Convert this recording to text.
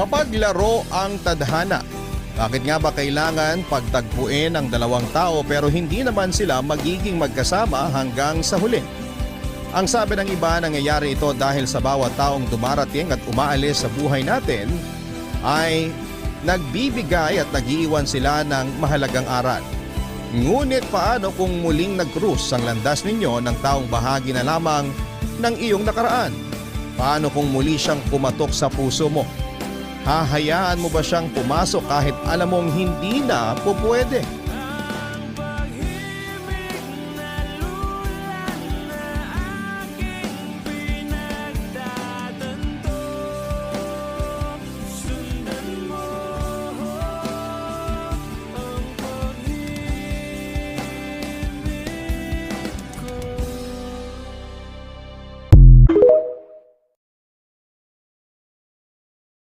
Mapaglaro ang tadhana. Bakit nga ba kailangan pagtagpuin ang dalawang tao pero hindi naman sila magiging magkasama hanggang sa huli? Ang sabi ng iba, nangyayari ito dahil sa bawat taong dumarating at umaalis sa buhay natin ay nagbibigay at nag-iiwan sila ng mahalagang aral. Ngunit paano kung muling nag-cruise ang landas ninyo ng taong bahagi na lamang ng iyong nakaraan? Paano kung muli siyang pumatok sa puso mo? Hahayaan mo ba siyang pumasok kahit alam mong hindi na pupwede?